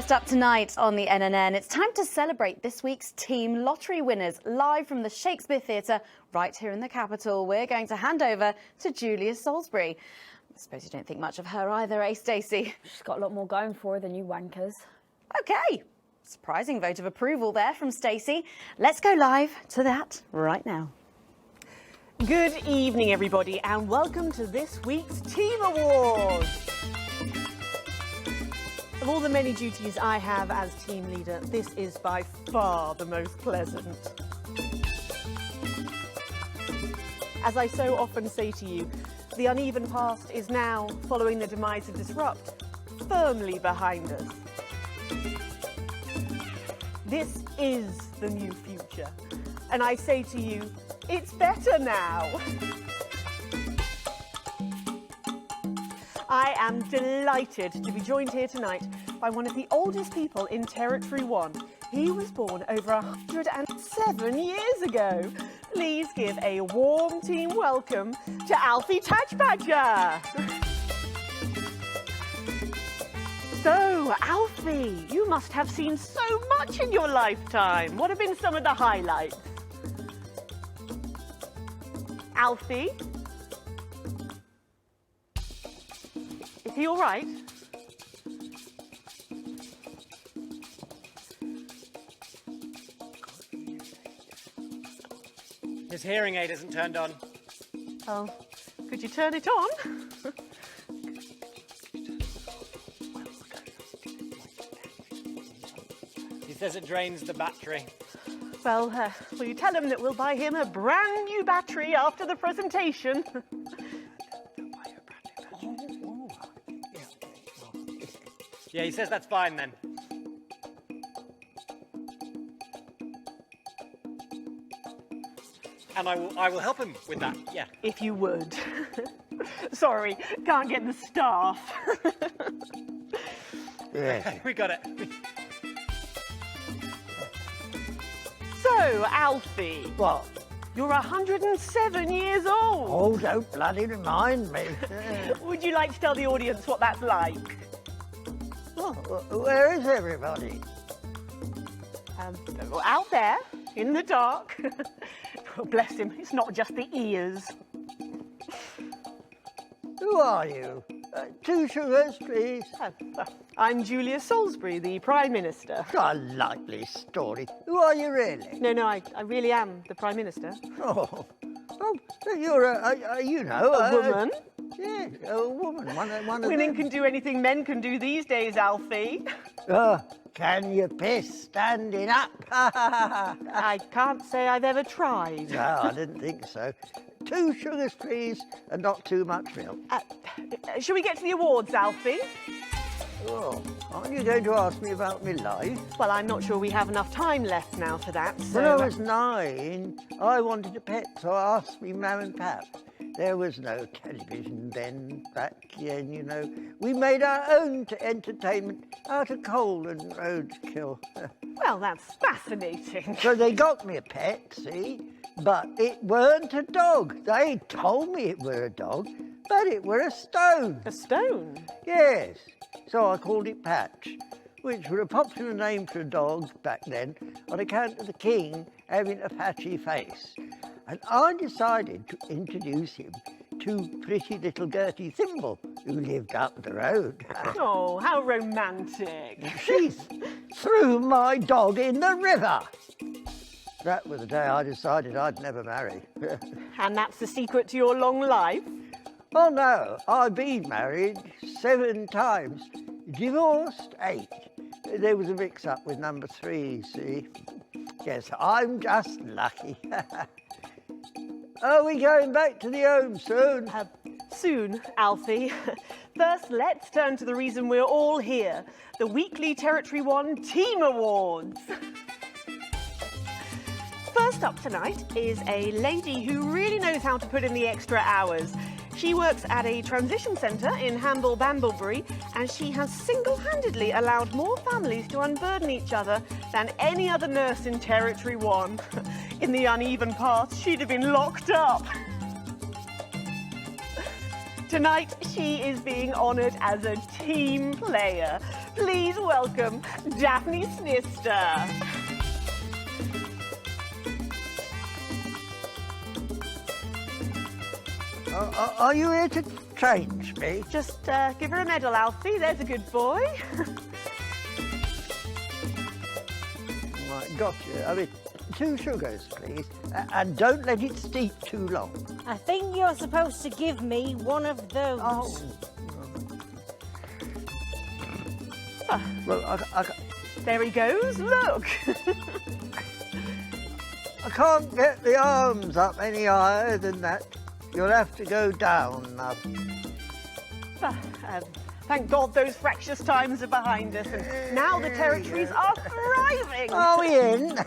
First up tonight on the NNN, it's time to celebrate this week's team lottery winners live from the Shakespeare Theatre right here in the capital. We're going to hand over to Julia Salisbury. I suppose you don't think much of her either, eh, Stacey? She's got a lot more going for her than you wankers. OK. Surprising vote of approval there from Stacey. Let's go live to that right now. Good evening, everybody, and welcome to this week's Team Awards. Of all the many duties I have as team leader, this is by far the most pleasant. As I so often say to you, the uneven past is now, following the demise of Disrupt, firmly behind us. This is the new future, and I say to you, it's better now. I am delighted to be joined here tonight by one of the oldest people in Territory 1. He was born over 107 years ago. Please give a warm team welcome to Alfie Tadgbadger. So, Alfie, you must have seen so much in your lifetime. What have been some of the highlights? Alfie? Is he all right? His hearing aid isn't turned on. Oh, could you turn it on? He says it drains the battery. Well, will you tell him that we'll buy him a brand new battery after the presentation? Yeah, he says that's fine then. And I will help him with that, yeah. If you would. Sorry, can't get the staff. Yeah. We got it. So, Alfie. What? You're 107 years old. Oh, don't bloody remind me. Would you like to tell the audience what that's like? Oh, where is everybody? Out there, in the dark. Oh, bless him, it's not just the ears. Who are you? 2 sugars, please. I'm Julia Salisbury, the Prime Minister. A likely story. Who are you really? No, I really am the Prime Minister. Oh, you're a woman? Yeah, a woman. One of Women them. can do anything men can do these days, Alfie. Can you piss standing up? I can't say I've ever tried. No, I didn't think so. 2 sugars, please, and not too much milk. Shall we get to the awards, Alfie? Oh, aren't you going to ask me about my life? Well, I'm not sure we have enough time left now for that, so... When I was 9, I wanted a pet, so I asked me mum and pap. There was no television then, back then, you know. We made our own entertainment out of coal and roadkill. Well, that's fascinating. So they got me a pet, see? But it weren't a dog. They told me it were a dog, but it were a stone. A stone? Yes. So I called it Patch, which was a popular name for a dog back then on account of the king having a patchy face. And I decided to introduce him to pretty little Gertie Thimble, who lived up the road. Oh, how romantic. She threw my dog in the river. That was the day I decided I'd never marry. And that's the secret to your long life? Oh no, I've been married 7 times, divorced 8. There was a mix-up with number 3, see? Yes, I'm just lucky. Are we going back to the home soon? Soon, Alfie. First, let's turn to the reason we're all here, the weekly Territory 1 Team Awards. First up tonight is a lady who really knows how to put in the extra hours. She works at a transition centre in Hamble-Bamblebury, and she has single-handedly allowed more families to unburden each other than any other nurse in Territory 1. In the uneven past, she'd have been locked up. Tonight, she is being honoured as a team player. Please welcome Daphne Snister. Are you here to change me? Just give her a medal, Alfie. There's a good boy. Right, got you. I mean, 2 sugars, please. And don't let it steep too long. I think you're supposed to give me one of those. Oh. Well, There he goes. Look. I can't get the arms up any higher than that. You'll have to go down, love. Thank God those fractious times are behind us, and now the territories are thriving. Are we in?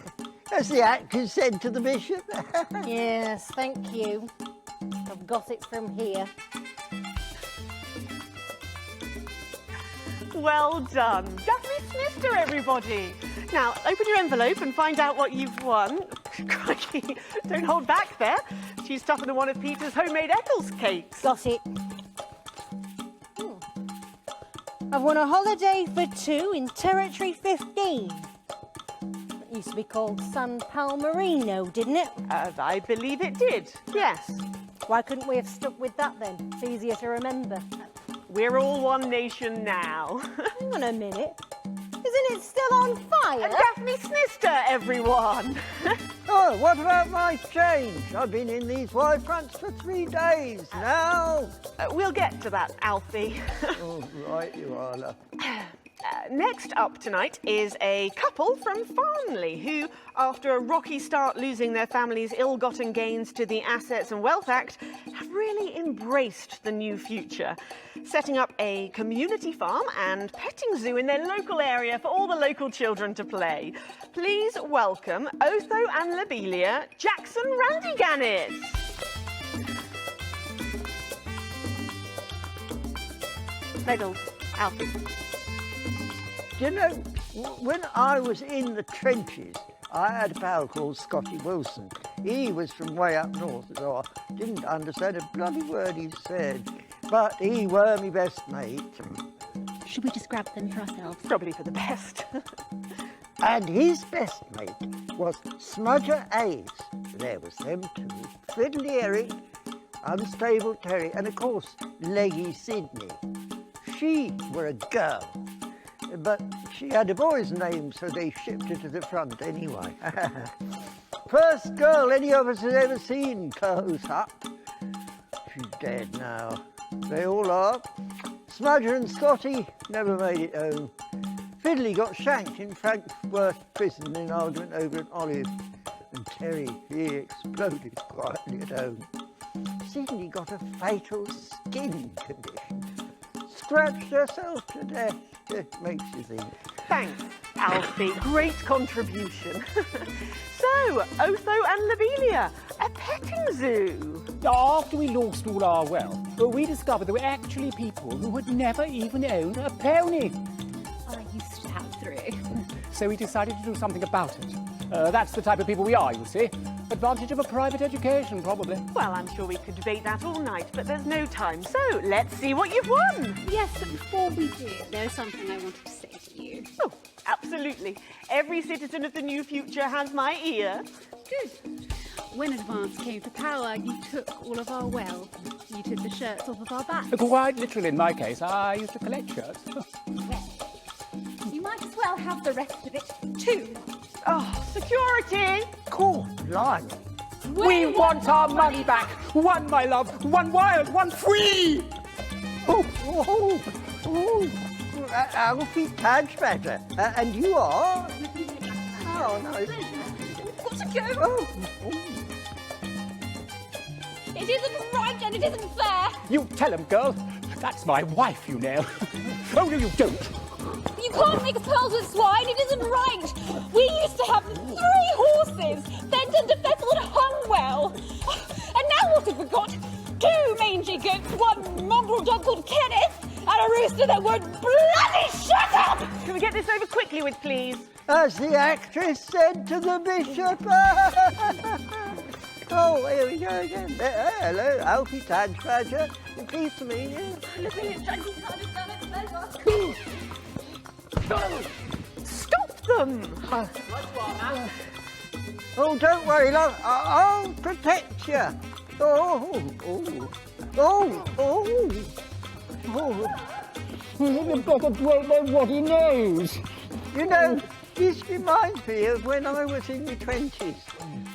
As the actors said to the bishop. Yes, thank you. I've got it from here. Well done. Daphne Snister, everybody. Now, open your envelope and find out what you've won. Crikey, don't hold back there. She's tougher than one of Peter's homemade Eccles cakes. Got it. I've won a holiday for 2 in Territory 15. It used to be called San Palmerino, didn't it? I believe it did, yes. Why couldn't we have stuck with that then? It's easier to remember. We're all one nation now. Hang on a minute. Isn't it still on fire? And Daphne Snister, everyone. Oh, what about my change? I've been in these wide fronts for 3 days now. We'll get to that, Alfie. Oh, right you are, love. Next up tonight is a couple from Farnley who, after a rocky start losing their family's ill-gotten gains to the Assets and Wealth Act, have really embraced the new future, setting up a community farm and petting zoo in their local area for all the local children to play. Please welcome Otho and Lobelia Jackson Randy-Gannett. Medals, Alfie. Do you know, when I was in the trenches, I had a pal called Scotty Wilson. He was from way up north, so I didn't understand a bloody word he said. But he were my best mate. Should we just grab them for ourselves? Probably for the best. And his best mate was Smudger Ace. There was them 2, Fiddly Eric, Unstable Terry, and of course, Leggy Sydney. She were a girl. But she had a boy's name, so they shipped her to the front anyway. First girl any of us has ever seen close up. She's dead now. They all are. Smudger and Scotty never made it home. Fiddly got shanked in Frankfurt prison in an argument over an olive. And Terry, he exploded quietly at home. Sydney got a fatal skin condition. Scratched herself to death. It makes you think. Thanks, Alfie. Great contribution. So, Otho and Lobelia, a petting zoo. After we lost all our wealth, we discovered there were actually people who had never even owned a pony. I used to have 3. So we decided to do something about it. That's the type of people we are, you see. Advantage of a private education, probably. Well, I'm sure we could debate that all night, but there's no time. So, let's see what you've won. Yes, but before we do, there's something I wanted to say to you. Oh, absolutely. Every citizen of the new future has my ear. Good. When Advance came to power, you took all of our wealth. You took the shirts off of our backs. Quite literally, in my case, I used to collect shirts. Well, you might as well have the rest of it, too. Oh, security! Cool, blimey. We want our money back. One, my love. One wild, one free. Oh, oh, oh. Alfie Tadgebatter. And you are? Oh, no. Got to go. Oh, It isn't right and it isn't fair. You tell him, girl. That's my wife, you know. Oh, no, you don't. You can't make pearls with swine. It isn't right. We used to have 3 horses, fed and defettled and hung well. And now what have we got? 2 mangy goats, 1 mongrel dog called Kenneth, and a rooster that would bloody shut up! Can we get this over quickly with, please? as the actress said to the bishop. Oh, here we go again. Hello, Alfie Tadgebatter. Pleased to meet you. Stop them! Oh, don't worry, love. I'll protect you. Oh, oh, oh, oh, oh. You've got to don't know what he knows. You know, this reminds me of when I was in my 20s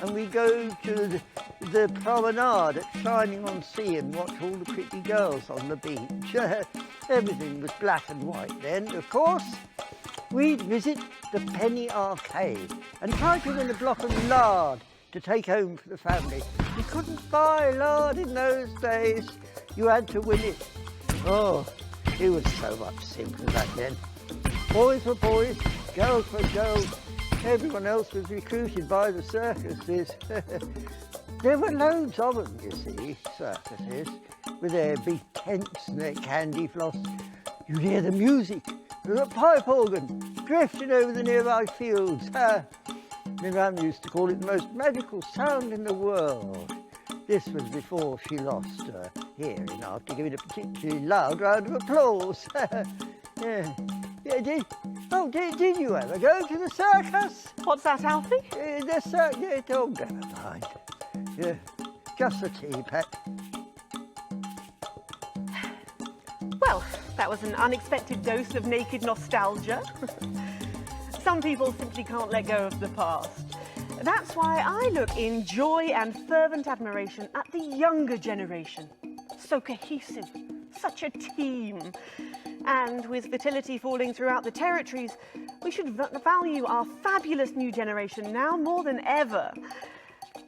and we go to the promenade at Shining-on-Sea and watch all the pretty girls on the beach. Everything was black and white then, of course. We'd visit the Penny Arcade and try to win a block of lard to take home for the family. You couldn't buy lard in those days. You had to win it. Oh, it was so much simpler back then. Boys were boys, girls were girls. Everyone else was recruited by the circuses. There were loads of them, you see, circuses, with their big tents and their candy floss. You'd hear the music, the pipe organ, drifting over the nearby fields. My mum used to call it the most magical sound in the world. This was before she lost her hearing after giving a particularly loud round of applause. Yeah. Yeah, did you ever go to the circus? What's that, Alfie? The circus, oh, never mind. Yeah, just a tea, Pet. Well, that was an unexpected dose of naked nostalgia. Some people simply can't let go of the past. That's why I look in joy and fervent admiration at the younger generation. So cohesive, such a team. And with fertility falling throughout the territories, we should value our fabulous new generation now more than ever.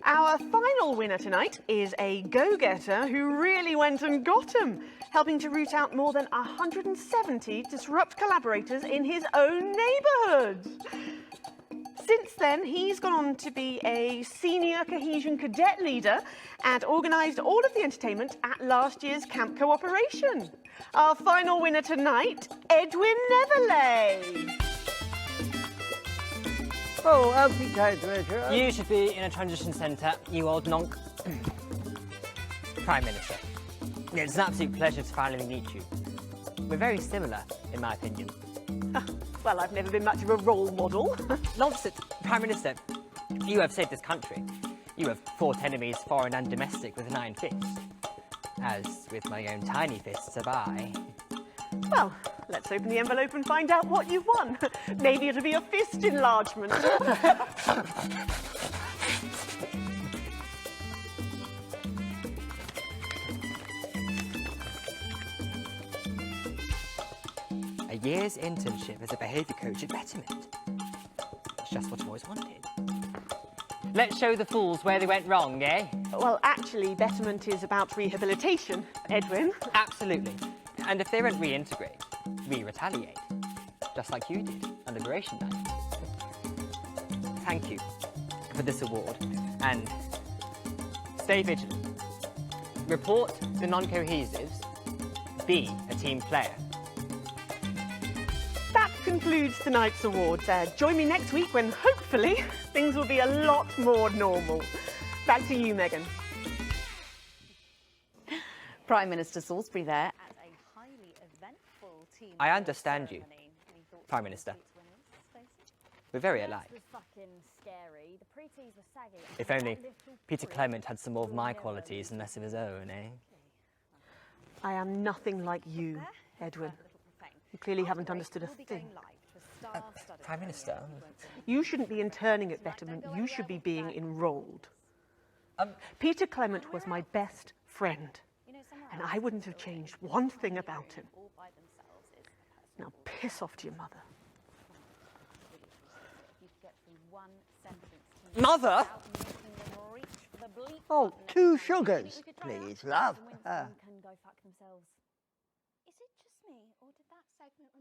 Our final winner tonight is a go-getter who really went and got 'em, helping to root out more than 170 disrupt collaborators in his own neighbourhood. Since then, he's gone on to be a senior cohesion cadet leader and organised all of the entertainment at last year's Camp Cooperation. Our final winner tonight, Edwin Neverley. Oh, I'll be glad to enter. You should be in a transition centre, you old nonk. Prime Minister, it's an absolute pleasure to finally meet you. We're very similar, in my opinion. Well, I've never been much of a role model. Nonsense, Prime Minister. You have saved this country. You have fought enemies, foreign and domestic, with 9 fists. As with my own tiny fists have I. Well, let's open the envelope and find out what you've won. Maybe it'll be a fist enlargement. A year's internship as a behaviour coach at Betterment. It's just what I've always wanted. Let's show the fools where they went wrong, eh? Well, actually, Betterment is about rehabilitation, Edwin. Absolutely. And if they don't reintegrate, we retaliate. Just like you did on Liberation Night. Thank you for this award. And stay vigilant. Report the non-cohesives. Be a team player. That concludes tonight's awards. Join me next week when, hopefully, things will be a lot more normal. Back to you, Megan. Prime Minister Salisbury there at a highly eventful team. I understand you, Prime Minister. We're very alike. Was fucking scary. The preteens were saggy. If only Peter Clement had some more of my qualities and less of his own, eh? I am nothing like you, Edwin. You clearly haven't understood a thing. Prime Minister? You shouldn't be interning at Betterment. You should be being enrolled. Peter Clement was my best friend, and I wouldn't have changed one thing about him. Now piss off to your mother. Mother? Oh, 2 sugars, please, love. Can go fuck themselves. Is it just me?